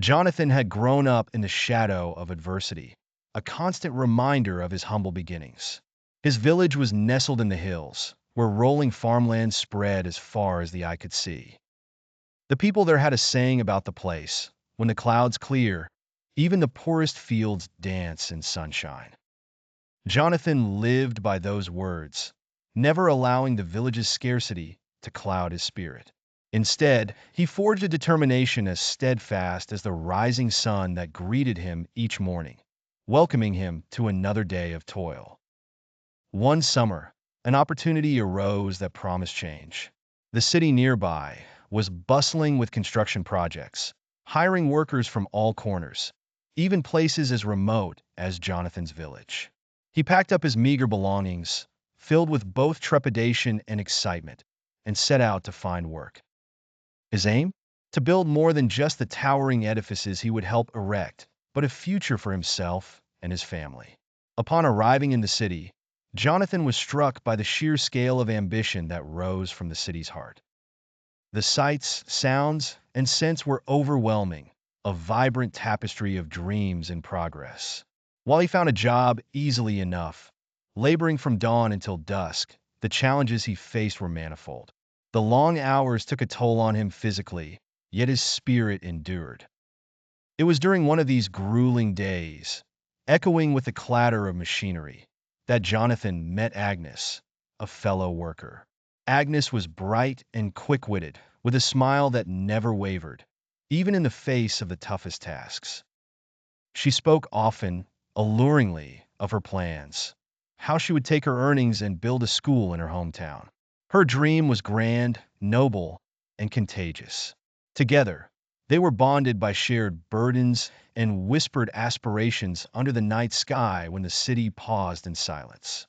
Jonathan had grown up in the shadow of adversity, a constant reminder of his humble beginnings. His village was nestled in the hills, where rolling farmland spread as far as the eye could see. The people there had a saying about the place: when the clouds clear, even the poorest fields dance in sunshine. Jonathan lived by those words, never allowing the village's scarcity to cloud his spirit. Instead, he forged a determination as steadfast as the rising sun that greeted him each morning, welcoming him to another day of toil. One summer, an opportunity arose that promised change. The city nearby was bustling with construction projects, hiring workers from all corners, even places as remote as Jonathan's village. He packed up his meager belongings, filled with both trepidation and excitement, and set out to find work. His aim? To build more than just the towering edifices he would help erect, but a future for himself and his family. Upon arriving in the city, Jonathan was struck by the sheer scale of ambition that rose from the city's heart. The sights, sounds, and scents were overwhelming, a vibrant tapestry of dreams in progress. While he found a job easily enough, laboring from dawn until dusk, the challenges he faced were manifold. The long hours took a toll on him physically, yet his spirit endured. It was during one of these grueling days, echoing with the clatter of machinery, that Jonathan met Agnes, a fellow worker. Agnes was bright and quick-witted, with a smile that never wavered, even in the face of the toughest tasks. She spoke often, alluringly, of her plans, how she would take her earnings and build a school in her hometown. Her dream was grand, noble, and contagious. Together, they were bonded by shared burdens and whispered aspirations under the night sky when the city paused in silence.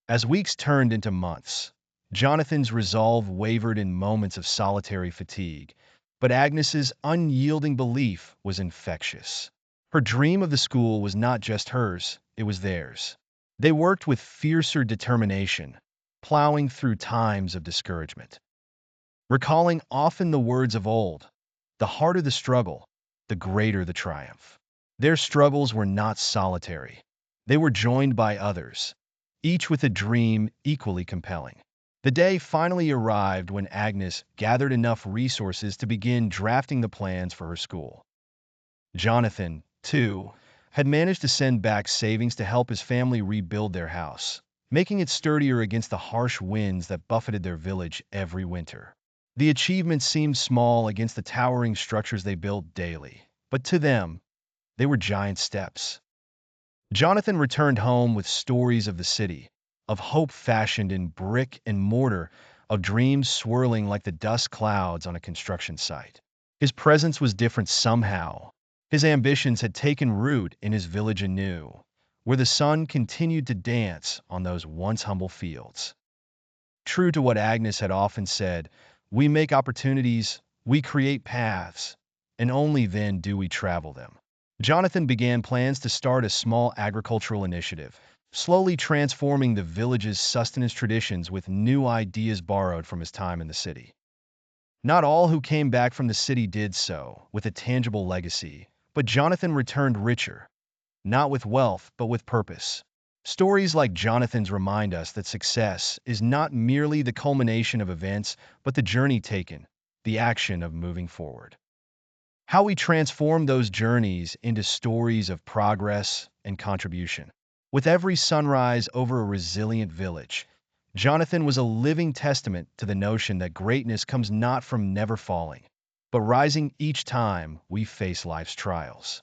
As weeks turned into months, Jonathan's resolve wavered in moments of solitary fatigue, but Agnes's unyielding belief was infectious. Her dream of the school was not just hers, it was theirs. They worked with fiercer determination, plowing through times of discouragement. Recalling often the words of old, the harder the struggle, the greater the triumph. Their struggles were not solitary. They were joined by others, each with a dream equally compelling. The day finally arrived when Agnes gathered enough resources to begin drafting the plans for her school. Jonathan, too, had managed to send back savings to help his family rebuild their house, making it sturdier against the harsh winds that buffeted their village every winter. The achievements seemed small against the towering structures they built daily, but to them, they were giant steps. Jonathan returned home with stories of the city, of hope fashioned in brick and mortar, of dreams swirling like the dust clouds on a construction site. His presence was different somehow. His ambitions had taken root in his village anew, where the sun continued to dance on those once humble fields. True to what Agnes had often said, we make opportunities, we create paths, and only then do we travel them. Jonathan began plans to start a small agricultural initiative, slowly transforming the village's sustenance traditions with new ideas borrowed from his time in the city. Not all who came back from the city did so with a tangible legacy, but Jonathan returned richer, not with wealth, but with purpose. Stories like Jonathan's remind us that success is not merely the culmination of events, but the journey taken, the action of moving forward. How we transform those journeys into stories of progress and contribution. With every sunrise over a resilient village, Jonathan was a living testament to the notion that greatness comes not from never falling, but rising each time we face life's trials.